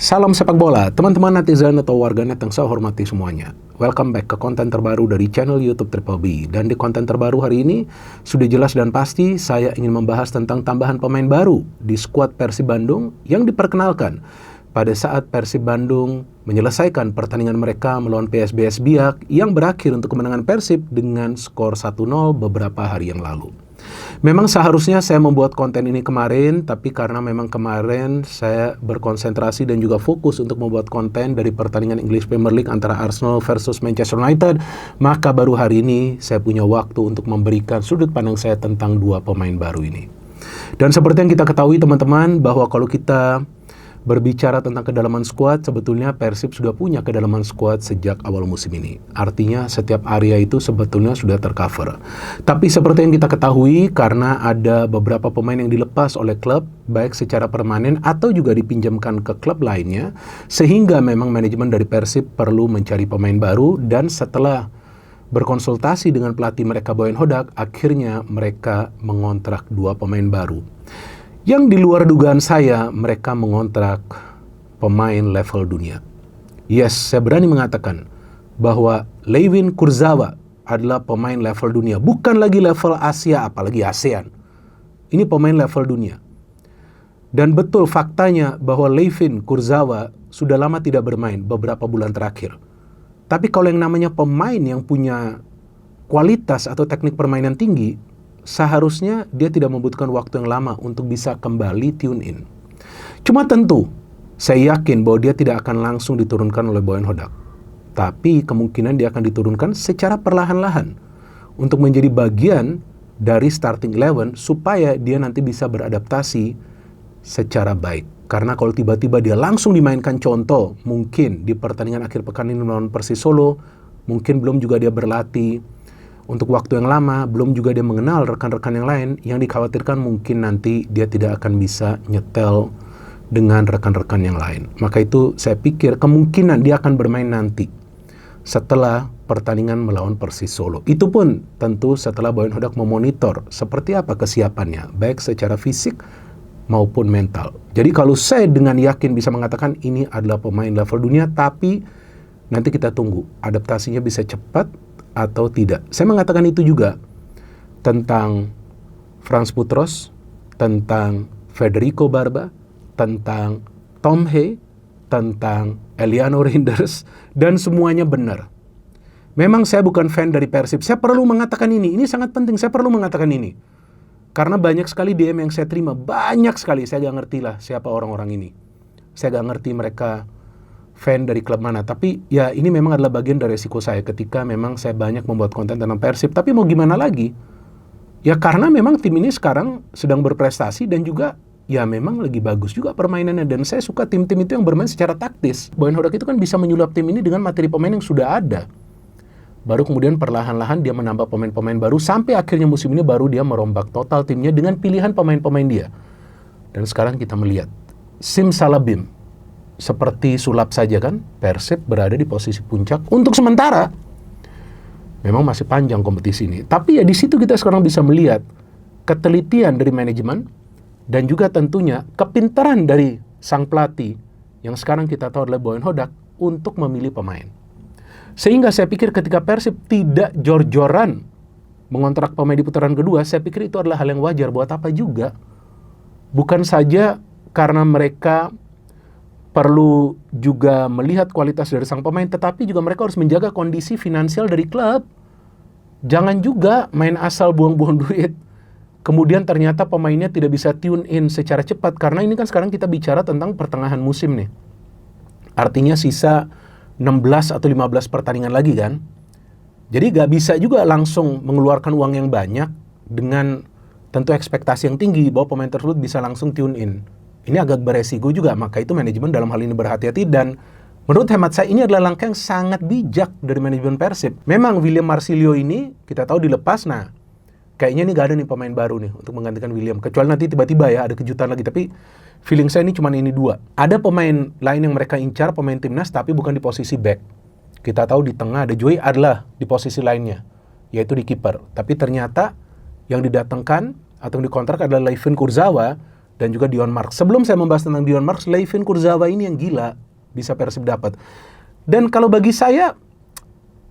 Salam sepak bola, teman-teman netizen atau warganet yang saya hormati semuanya. Welcome back ke konten terbaru dari channel YouTube Triple B. Dan di konten terbaru hari ini, sudah jelas dan pasti saya ingin membahas tentang tambahan pemain baru di skuad Persib Bandung yang diperkenalkan pada saat Persib Bandung menyelesaikan pertandingan mereka melawan PSBS Biak yang berakhir untuk kemenangan Persib dengan skor 1-0 beberapa hari yang lalu. Memang seharusnya saya membuat konten ini kemarin, tapi karena memang kemarin saya berkonsentrasi dan juga fokus untuk membuat konten dari pertandingan English Premier League antara Arsenal versus Manchester United, maka baru hari ini saya punya waktu untuk memberikan sudut pandang saya tentang dua pemain baru ini. Dan seperti yang kita ketahui teman-teman, bahwa kalau kita berbicara tentang kedalaman skuad, sebetulnya Persib sudah punya kedalaman skuad sejak awal musim ini. Artinya setiap area itu sebetulnya sudah tercover. Tapi seperti yang kita ketahui, karena ada beberapa pemain yang dilepas oleh klub, baik secara permanen atau juga dipinjamkan ke klub lainnya, sehingga memang manajemen dari Persib perlu mencari pemain baru, dan setelah berkonsultasi dengan pelatih mereka Boyan Hodak, akhirnya mereka mengontrak dua pemain baru. Yang di luar dugaan saya, mereka mengontrak pemain level dunia. Yes, saya berani mengatakan bahwa Layvin Kurzawa adalah pemain level dunia. Bukan lagi level Asia, apalagi ASEAN. Ini pemain level dunia. Dan betul faktanya bahwa Layvin Kurzawa sudah lama tidak bermain, beberapa bulan terakhir. Tapi kalau yang namanya pemain yang punya kualitas atau teknik permainan tinggi, seharusnya dia tidak membutuhkan waktu yang lama untuk bisa kembali tune in. Cuma tentu, saya yakin bahwa dia tidak akan langsung diturunkan oleh Boyan Hodak. Tapi kemungkinan dia akan diturunkan secara perlahan-lahan untuk menjadi bagian dari starting 11 supaya dia nanti bisa beradaptasi secara baik. Karena kalau tiba-tiba dia langsung dimainkan, contoh, mungkin di pertandingan akhir pekan ini melawan Persis Solo, mungkin belum juga dia berlatih untuk waktu yang lama, belum juga dia mengenal rekan-rekan yang lain, yang dikhawatirkan mungkin nanti dia tidak akan bisa nyetel dengan rekan-rekan yang lain. Maka itu saya pikir kemungkinan dia akan bermain nanti setelah pertandingan melawan Persis Solo. Itu pun tentu setelah Boyan Hodak memonitor seperti apa kesiapannya, baik secara fisik maupun mental. Jadi kalau saya dengan yakin bisa mengatakan ini adalah pemain level dunia, tapi nanti kita tunggu adaptasinya bisa cepat atau tidak. Saya mengatakan itu juga tentang Frans Putros, tentang Federico Barba, tentang Tom He, tentang Eliano Reinders, dan semuanya benar. Memang saya bukan fan dari Persib. Saya perlu mengatakan ini sangat penting, saya perlu mengatakan ini. Karena banyak sekali DM yang saya terima, banyak sekali, saya gak ngerti lah siapa orang-orang ini. Saya gak ngerti mereka fan dari klub mana, tapi ya ini memang adalah bagian dari resiko saya ketika memang saya banyak membuat konten tentang Persib. Tapi mau gimana lagi? Ya karena memang tim ini sekarang sedang berprestasi dan juga ya memang lagi bagus juga permainannya, dan saya suka tim-tim itu yang bermain secara taktis. Boyan Hodak itu kan bisa menyulap tim ini dengan materi pemain yang sudah ada. Baru kemudian perlahan-lahan dia menambah pemain-pemain baru sampai akhirnya musim ini baru dia merombak total timnya dengan pilihan pemain-pemain dia. Dan sekarang kita melihat simsalabim, seperti sulap saja kan, Persib berada di posisi puncak untuk sementara. Memang masih panjang kompetisi ini. Tapi ya di situ kita sekarang bisa melihat ketelitian dari manajemen dan juga tentunya kepintaran dari sang pelatih yang sekarang kita tahu adalah Boyan Hodak untuk memilih pemain. Sehingga saya pikir ketika Persib tidak jor-joran mengontrak pemain di putaran kedua, saya pikir itu adalah hal yang wajar. Buat apa juga? Bukan saja karena mereka perlu juga melihat kualitas dari sang pemain, tetapi juga mereka harus menjaga kondisi finansial dari klub. Jangan juga main asal buang-buang duit. Kemudian ternyata pemainnya tidak bisa tune in secara cepat, karena ini kan sekarang kita bicara tentang pertengahan musim nih. Artinya sisa 16 atau 15 pertandingan lagi kan. Jadi gak bisa juga langsung mengeluarkan uang yang banyak dengan tentu ekspektasi yang tinggi bahwa pemain tersebut bisa langsung tune in. Ini agak beresiko juga, maka itu manajemen dalam hal ini berhati-hati, dan menurut hemat saya ini adalah langkah yang sangat bijak dari manajemen Persib. Memang William Marsilio ini kita tahu dilepas, nah kayaknya ini gak ada nih pemain baru nih untuk menggantikan William, kecuali nanti tiba-tiba ya ada kejutan lagi, tapi feeling saya ini cuma ini dua. Ada pemain lain yang mereka incar, pemain timnas, tapi bukan di posisi back. Kita tahu di tengah ada Joey adalah di posisi lainnya, yaitu di kiper. Tapi ternyata yang didatangkan atau dikontrak adalah Layvin Kurzawa, dan juga Dion Marks. Sebelum saya membahas tentang Dion Marks, Layvin Kurzawa ini yang gila bisa Persib dapat. Dan kalau bagi saya,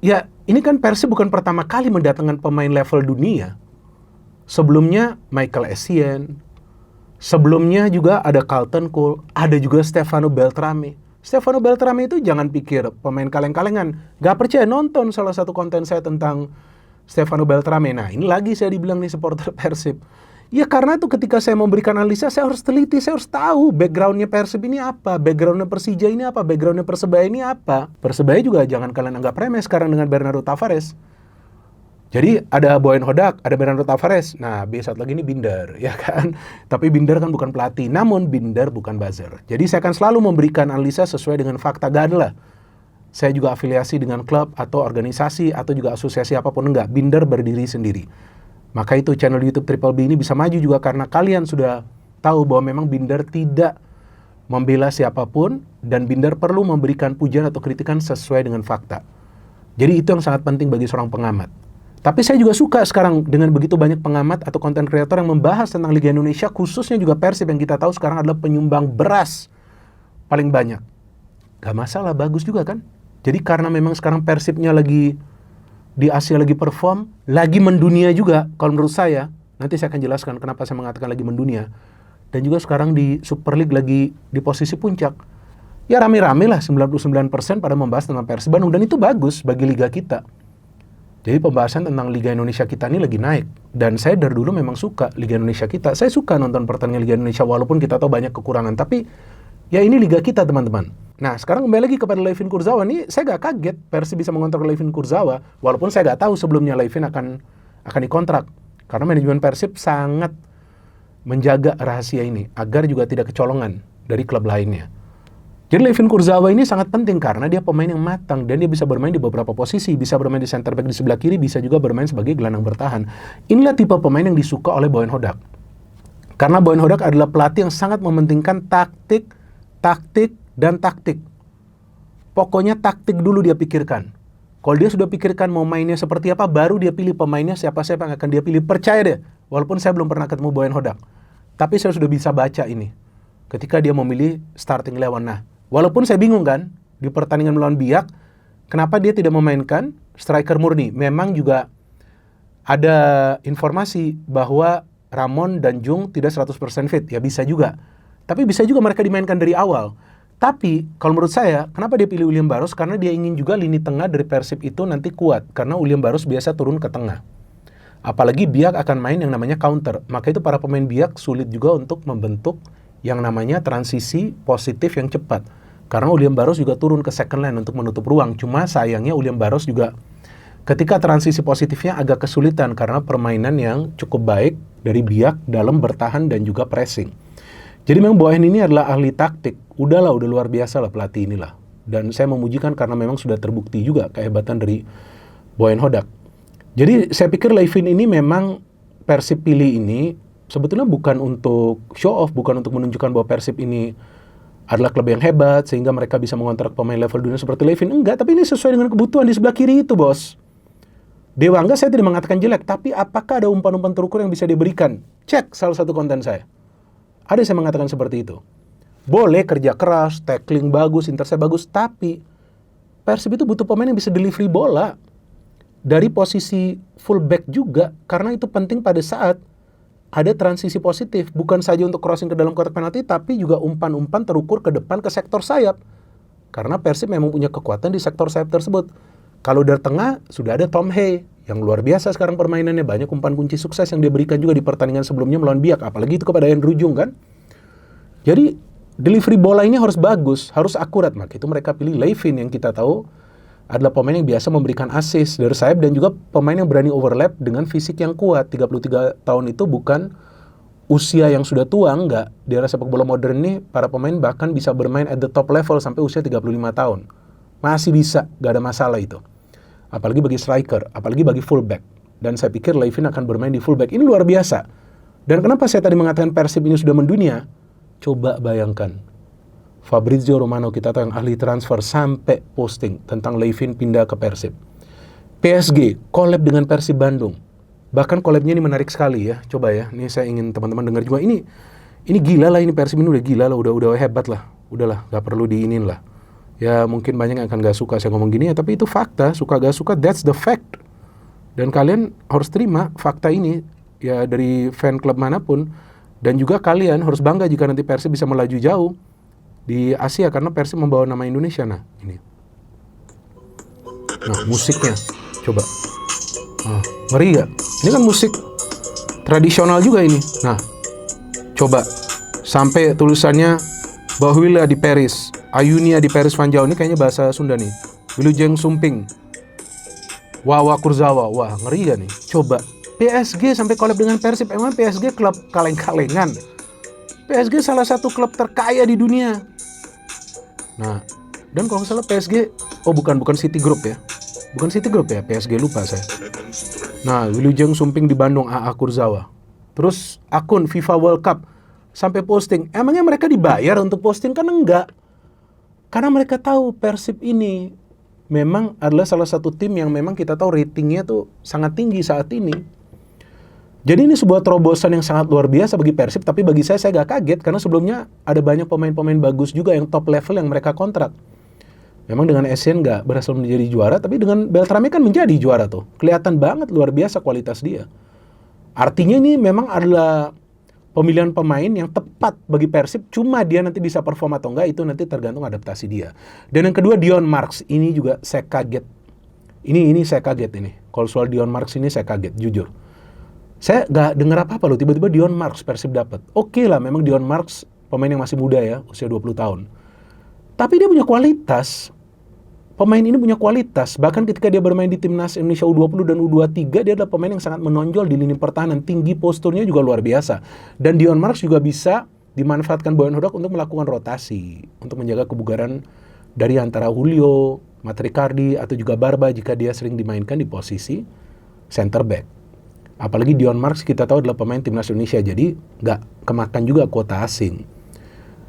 ya ini kan Persib bukan pertama kali mendatangkan pemain level dunia. Sebelumnya Michael Essien, sebelumnya juga ada Carlton Cole, ada juga Stefano Beltrame. Stefano Beltrame itu jangan pikir pemain kaleng-kalengan. Gak percaya, nonton salah satu konten saya tentang Stefano Beltrame. Nah ini lagi saya dibilang nih supporter Persib. Ya karena itu ketika saya memberikan analisa, saya harus teliti, saya harus tahu backgroundnya Persib ini apa, backgroundnya Persija ini apa, backgroundnya Persebaya ini apa. Persebaya juga jangan kalian anggap remeh sekarang dengan Bernardo Tavares. Jadi ada Boyan Hodak, ada Bernardo Tavares. Nah, satu lagi ini Binder, ya kan? Tapi Binder kan bukan pelatih, namun Binder bukan buzzer. Jadi saya akan selalu memberikan analisa sesuai dengan fakta. Gak adalah saya juga afiliasi dengan klub atau organisasi atau juga asosiasi apapun, enggak. Binder berdiri sendiri. Maka itu channel YouTube Triple B ini bisa maju juga karena kalian sudah tahu bahwa memang Binder tidak membela siapapun dan Binder perlu memberikan pujian atau kritikan sesuai dengan fakta. Jadi itu yang sangat penting bagi seorang pengamat. Tapi saya juga suka sekarang dengan begitu banyak pengamat atau content creator yang membahas tentang Liga Indonesia, khususnya juga Persib yang kita tahu sekarang adalah penyumbang beras paling banyak. Gak masalah, bagus juga kan? Jadi karena memang sekarang Persibnya lagi di Asia lagi perform, lagi mendunia juga kalau menurut saya. Nanti saya akan jelaskan kenapa saya mengatakan lagi mendunia. Dan juga sekarang di Super League lagi di posisi puncak. Ya rame-rame lah, 99% pada membahas tentang Persib Bandung. Dan itu bagus bagi Liga kita. Jadi pembahasan tentang Liga Indonesia kita ini lagi naik. Dan saya dari dulu memang suka Liga Indonesia kita. Saya suka nonton pertandingan Liga Indonesia walaupun kita tahu banyak kekurangan. Tapi ya ini Liga kita teman-teman. Nah sekarang kembali lagi kepada Layvin Kurzawa. Ini saya gak kaget Persib bisa mengontrak Layvin Kurzawa. Walaupun saya gak tahu sebelumnya Layvin akan dikontrak. Karena manajemen Persib sangat menjaga rahasia ini. Agar juga tidak kecolongan dari klub lainnya. Jadi Layvin Kurzawa ini sangat penting karena dia pemain yang matang dan dia bisa bermain di beberapa posisi, bisa bermain di center back di sebelah kiri, bisa juga bermain sebagai gelandang bertahan. Inilah tipe pemain yang disuka oleh Boyan Hodak. Karena Boyan Hodak adalah pelatih yang sangat mementingkan taktik, dan taktik. Pokoknya taktik dulu dia pikirkan. Kalau dia sudah pikirkan mau mainnya seperti apa, baru dia pilih pemainnya siapa-siapa yang akan dia pilih. Percaya deh, walaupun saya belum pernah ketemu Boyan Hodak. Tapi saya sudah bisa baca ini. Ketika dia memilih starting 11. Nah, walaupun saya bingung kan, di pertandingan melawan Biak, kenapa dia tidak memainkan striker murni? Memang juga ada informasi bahwa Ramon dan Jung tidak 100% fit. Ya bisa juga. Tapi bisa juga mereka dimainkan dari awal. Tapi kalau menurut saya, kenapa dia pilih William Barros? Karena dia ingin juga lini tengah dari Persib itu nanti kuat. Karena William Barros biasa turun ke tengah. Apalagi Biak akan main yang namanya counter. Maka itu para pemain Biak sulit juga untuk membentuk yang namanya transisi positif yang cepat. Karena William Barros juga turun ke second line untuk menutup ruang. Cuma sayangnya William Barros juga ketika transisi positifnya agak kesulitan karena permainan yang cukup baik dari Biak dalam bertahan dan juga pressing. Jadi memang Boyan ini adalah ahli taktik. Udah luar biasa lah pelatih inilah. Dan saya memujikan karena memang sudah terbukti juga kehebatan dari Boyan Hodak. Jadi saya pikir Layvin ini memang Persib pilih ini sebetulnya bukan untuk show off, bukan untuk menunjukkan bahwa Persib ini adalah klub yang hebat sehingga mereka bisa mengontrak pemain level dunia seperti Layvin. Enggak, tapi ini sesuai dengan kebutuhan di sebelah kiri itu, bos. Dewa Angga saya tidak mengatakan jelek, tapi apakah ada umpan-umpan terukur yang bisa diberikan? Cek salah satu konten saya. Ada yang saya mengatakan seperti itu. Boleh kerja keras, tackling bagus, intercept bagus, tapi Persib itu butuh pemain yang bisa delivery bola dari posisi fullback juga, karena itu penting pada saat ada transisi positif, bukan saja untuk crossing ke dalam kotak penalti, tapi juga umpan-umpan terukur ke depan ke sektor sayap. Karena Persib memang punya kekuatan di sektor sayap tersebut. Kalau dari tengah, sudah ada Tom Hay, yang luar biasa sekarang permainannya, banyak umpan kunci sukses yang dia berikan juga di pertandingan sebelumnya melawan Biak, apalagi itu kepada Andrew Jung kan. Jadi, delivery bola ini harus bagus, harus akurat, maka itu mereka pilih Layvin yang kita tahu adalah pemain yang biasa memberikan assist dari sayap dan juga pemain yang berani overlap dengan fisik yang kuat. 33 tahun itu bukan usia yang sudah tua, enggak. Di era sepak bola modern ini, para pemain bahkan bisa bermain at the top level sampai usia 35 tahun. Masih bisa, gak ada masalah itu. Apalagi bagi striker, apalagi bagi fullback. Dan saya pikir Layvin akan bermain di fullback. Ini luar biasa. Dan kenapa saya tadi mengatakan Persib ini sudah mendunia? Coba bayangkan. Fabrizio Romano kita tahu yang ahli transfer sampai posting tentang Layvin pindah ke Persib. PSG collab dengan Persib Bandung. Bahkan collabnya ini menarik sekali ya. Coba ya, ini saya ingin teman-teman dengar juga. Ini Ini gila lah, ini Persib ini udah gila lah, udah hebat lah. Udahlah, gak perlu diinin lah. Ya mungkin banyak yang akan gak suka saya ngomong gini ya, tapi itu fakta, suka gak suka, that's the fact. Dan kalian harus terima fakta ini, ya dari fan klub manapun. Dan juga kalian harus bangga jika nanti Persib bisa melaju jauh di Asia, karena Persib membawa nama Indonesia. Nah, ini. Nah, musiknya, coba. Nah, ngeri gak? Ini kan musik tradisional juga ini. Nah, coba. Sampai tulisannya Bahwila di Paris, Ayunia di Paris Vanjau. Ini kayaknya bahasa Sunda nih. Wilujeng Sumping, Wawa Kurzawa. Wah, ngeri gak nih? Coba. PSG sampai collab dengan Persib. Emang PSG klub kaleng-kalengan? PSG salah satu klub terkaya di dunia. Nah, dan kalau nggak salah PSG, bukan City Group ya. Bukan City Group ya, PSG, lupa saya. Nah, Wilujeng Sumping di Bandung, AA Kurzawa. Terus akun FIFA World Cup sampai posting. Emangnya mereka dibayar untuk posting? Kan enggak. Karena mereka tahu Persib ini memang adalah salah satu tim yang memang kita tahu ratingnya tuh sangat tinggi saat ini. Jadi ini sebuah terobosan yang sangat luar biasa bagi Persib, tapi bagi saya gak kaget karena sebelumnya ada banyak pemain-pemain bagus juga yang top level yang mereka kontrak. Memang dengan Essien gak berhasil menjadi juara, tapi dengan Beltrame kan menjadi juara tuh. Kelihatan banget luar biasa kualitas dia. Artinya ini memang adalah pemilihan pemain yang tepat bagi Persib, cuma dia nanti bisa perform atau enggak itu nanti tergantung adaptasi dia. Dan yang kedua, Dion Marks, ini juga saya kaget. Ini saya kaget ini. Kalau soal Dion Marks ini saya kaget, jujur. Saya nggak dengar apa-apa loh, tiba-tiba Dion Marks Persib dapat. Oke lah, memang Dion Marks pemain yang masih muda ya, usia 20 tahun. Tapi dia punya kualitas. Pemain ini punya kualitas. Bahkan ketika dia bermain di timnas Indonesia U20 dan U23, dia adalah pemain yang sangat menonjol di lini pertahanan. Tinggi posturnya juga luar biasa. Dan Dion Marks juga bisa dimanfaatkan Boyan Hodak untuk melakukan rotasi. Untuk menjaga kebugaran dari antara Julio, Matricardi, atau juga Barba jika dia sering dimainkan di posisi center back. Apalagi Dion Marks kita tahu adalah pemain timnas Indonesia. Jadi nggak kemakan juga kuota asing.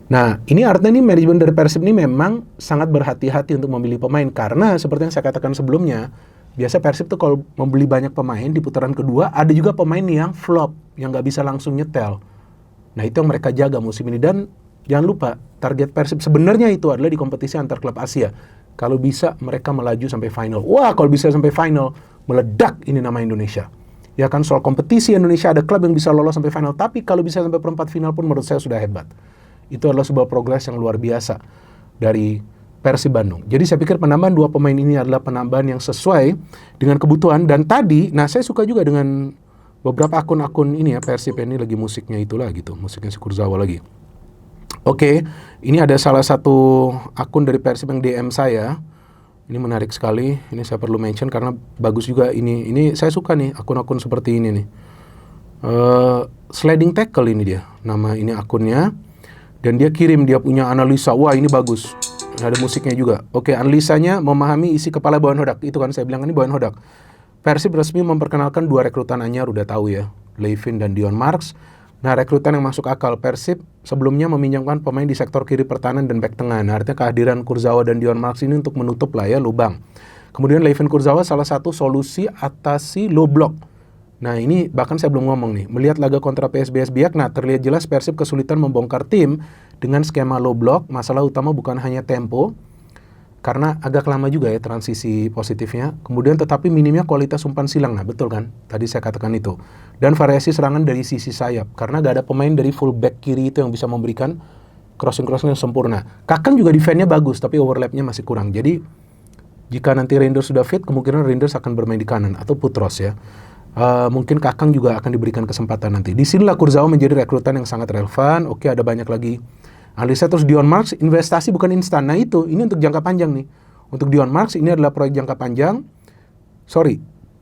Nah, ini artinya manajemen dari Persib ini memang sangat berhati-hati untuk memilih pemain. Karena seperti yang saya katakan sebelumnya, biasa Persib tuh kalau membeli banyak pemain di putaran kedua, ada juga pemain yang flop, yang nggak bisa langsung nyetel. Nah, itu yang mereka jaga musim ini. Dan jangan lupa, target Persib sebenarnya itu adalah di kompetisi antar klub Asia. Kalau bisa mereka melaju sampai final. Wah, kalau bisa sampai final, meledak ini nama Indonesia. Ya kan, soal kompetisi Indonesia ada klub yang bisa lolos sampai final. Tapi kalau bisa sampai perempat final pun menurut saya sudah hebat. Itu adalah sebuah progres yang luar biasa dari Persib Bandung. Jadi saya pikir penambahan 2 pemain ini adalah penambahan yang sesuai dengan kebutuhan. Dan tadi, nah saya suka juga dengan beberapa akun-akun ini ya, Persib ini lagi musiknya itulah gitu, musiknya si Kurzawa lagi. Oke, ini ada salah satu akun dari Persib yang DM saya. Ini menarik sekali, ini saya perlu mention karena bagus juga ini. Ini saya suka nih akun-akun seperti ini nih. Sliding Tackle ini dia, nama ini akunnya. Dan dia kirim, dia punya analisa, wah ini bagus. Ada musiknya juga. Oke, analisanya memahami isi kepala Boyan Hodak. Itu kan saya bilang ini Boyan Hodak. Persib resmi memperkenalkan 2 rekrutan anyar, udah tahu ya. Levin dan Dion Marks. Nah, rekrutan yang masuk akal. Persib sebelumnya meminjamkan pemain di sektor kiri pertahanan dan bek tengah. Nah, artinya kehadiran Kurzawa dan Dion Marks ini untuk menutup lah ya lubang. Kemudian Levin Kurzawa salah satu solusi atasi low block. Nah, ini bahkan saya belum ngomong nih. Melihat laga kontra PSBS Biak, nah terlihat jelas Persib kesulitan membongkar tim dengan skema low block. Masalah utama bukan hanya tempo, karena agak lama juga ya transisi positifnya. Kemudian tetapi minimnya kualitas umpan silang. Nah, betul kan? Tadi saya katakan itu. Dan variasi serangan dari sisi sayap. Karena gak ada pemain dari full back kiri itu yang bisa memberikan crossing-crossing yang sempurna. Kakang juga defense-nya bagus, tapi overlap-nya masih kurang. Jadi, jika nanti Reinders sudah fit, kemungkinan Reinders akan bermain di kanan. Atau Putros ya. Mungkin Kakang juga akan diberikan kesempatan nanti. Di sinilah Kurzawa menjadi rekrutan yang sangat relevan. Oke, ada banyak lagi analisa. Terus Dion Marks, investasi bukan instan. Nah itu, ini untuk jangka panjang nih. Untuk Dion Marks, ini adalah proyek jangka panjang.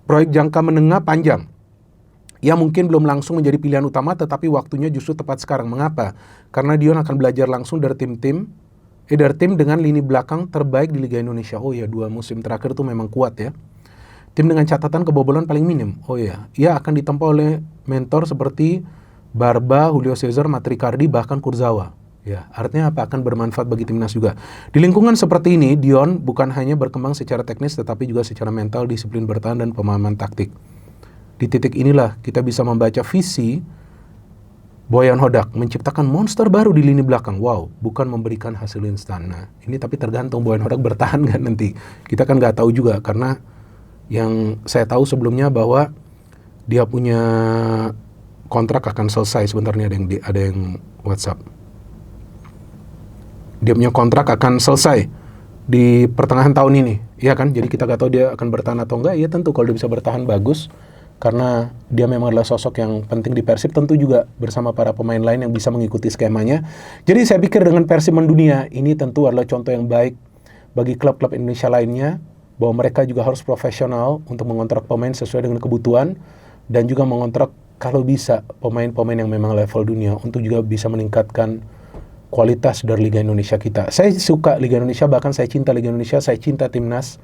Proyek jangka menengah panjang. Ya mungkin belum langsung menjadi pilihan utama, tetapi waktunya justru tepat sekarang. Mengapa? Karena Dion akan belajar langsung dari tim dengan lini belakang terbaik di Liga Indonesia. Oh ya, 2 musim terakhir tuh memang kuat ya. Tim dengan catatan kebobolan paling minim. Oh ya, ia akan ditempa oleh mentor seperti Barba, Julio Cesar, Matricardi, bahkan Kurzawa. Ya, artinya apa? Akan bermanfaat bagi timnas juga. Di lingkungan seperti ini, Dion bukan hanya berkembang secara teknis, tetapi juga secara mental, disiplin bertahan, dan pemahaman taktik. Di titik inilah kita bisa membaca visi Boyan Hodak menciptakan monster baru di lini belakang. Wow, bukan memberikan hasil instan. Nah, ini tapi tergantung Boyan Hodak bertahan nggak nanti. Kita kan nggak tahu juga, karena yang saya tahu sebelumnya bahwa dia punya kontrak akan selesai. Sebentar nih ada yang WhatsApp. Dia punya kontrak akan selesai di pertengahan tahun ini, ya kan? Jadi kita nggak tahu dia akan bertahan atau enggak. Ya tentu kalau dia bisa bertahan bagus, karena dia memang adalah sosok yang penting di Persib, tentu juga bersama para pemain lain yang bisa mengikuti skemanya. Jadi saya pikir dengan Persib mendunia, ini tentu adalah contoh yang baik bagi klub-klub Indonesia lainnya, bahwa mereka juga harus profesional untuk mengontrak pemain sesuai dengan kebutuhan, dan juga mengontrak kalau bisa pemain-pemain yang memang level dunia, untuk juga bisa meningkatkan kualitas dari Liga Indonesia kita. Saya suka Liga Indonesia, bahkan saya cinta Liga Indonesia, saya cinta timnas,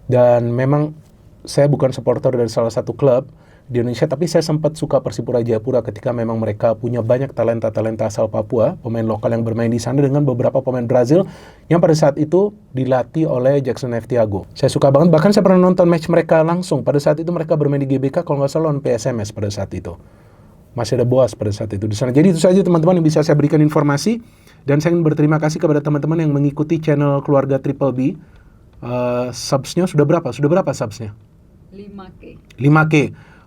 dan memang saya bukan supporter dari salah satu klub di Indonesia, tapi saya sempat suka Persipura Jayapura ketika memang mereka punya banyak talenta-talenta asal Papua, pemain lokal yang bermain di sana dengan beberapa pemain Brazil yang pada saat itu dilatih oleh Jackson F. Thiago. Saya suka banget, bahkan saya pernah nonton match mereka langsung. Pada saat itu mereka bermain di GBK, kalau nggak salah lawan PSMS pada saat itu. Masih ada Boas pada saat itu di sana. Jadi itu saja teman-teman yang bisa saya berikan informasi, dan saya ingin berterima kasih kepada teman-teman yang mengikuti channel Keluarga Triple B. Subsnya sudah berapa? Sudah berapa subsnya? 5K. 5K.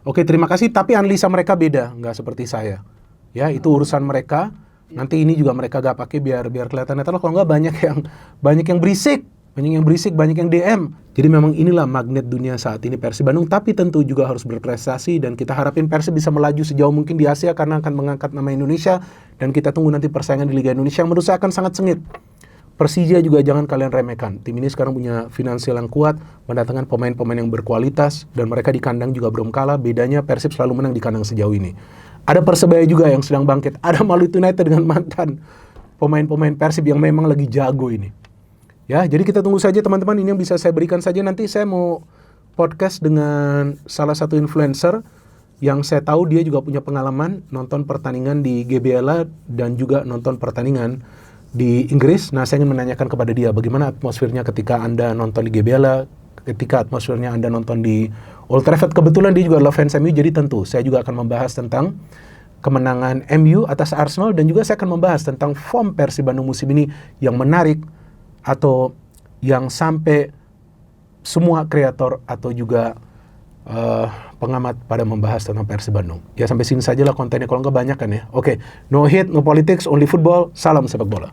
Oke, terima kasih. Tapi analisa mereka beda, nggak seperti saya. Ya, itu urusan mereka. Nanti ini juga mereka gak pakai biar kelihatan netral. Kalau nggak banyak yang berisik, banyak yang DM. Jadi memang inilah magnet dunia saat ini Persib Bandung. Tapi tentu juga harus berprestasi, dan kita harapin Persib bisa melaju sejauh mungkin di Asia karena akan mengangkat nama Indonesia. Dan kita tunggu nanti persaingan di Liga Indonesia yang menurut saya akan sangat sengit. Persija juga jangan kalian remehkan. Tim ini sekarang punya finansial yang kuat, mendatangkan pemain-pemain yang berkualitas, dan mereka di kandang juga belum kalah. Bedanya Persib selalu menang di kandang sejauh ini. Ada Persebaya juga yang sedang bangkit. Ada Maluku United dengan mantan pemain-pemain Persib yang memang lagi jago ini. Ya, jadi kita tunggu saja teman-teman. Ini yang bisa saya berikan saja. Nanti saya mau podcast dengan salah satu influencer yang saya tahu dia juga punya pengalaman nonton pertandingan di GBLA dan juga nonton pertandingan di Inggris. Nah, saya ingin menanyakan kepada dia bagaimana atmosfernya ketika Anda nonton di GBLA, ketika atmosfernya Anda nonton di Old Trafford. Kebetulan dia juga adalah fans MU, jadi tentu saya juga akan membahas tentang kemenangan MU atas Arsenal, dan juga saya akan membahas tentang form Persib Bandung musim ini yang menarik, atau yang sampai semua kreator atau juga pengamat pada membahas tentang Persib Bandung. Ya sampai sini sajalah kontennya, kalau nggak banyak kan ya. Oke, no hate, no politics, only football. Salam sepak bola.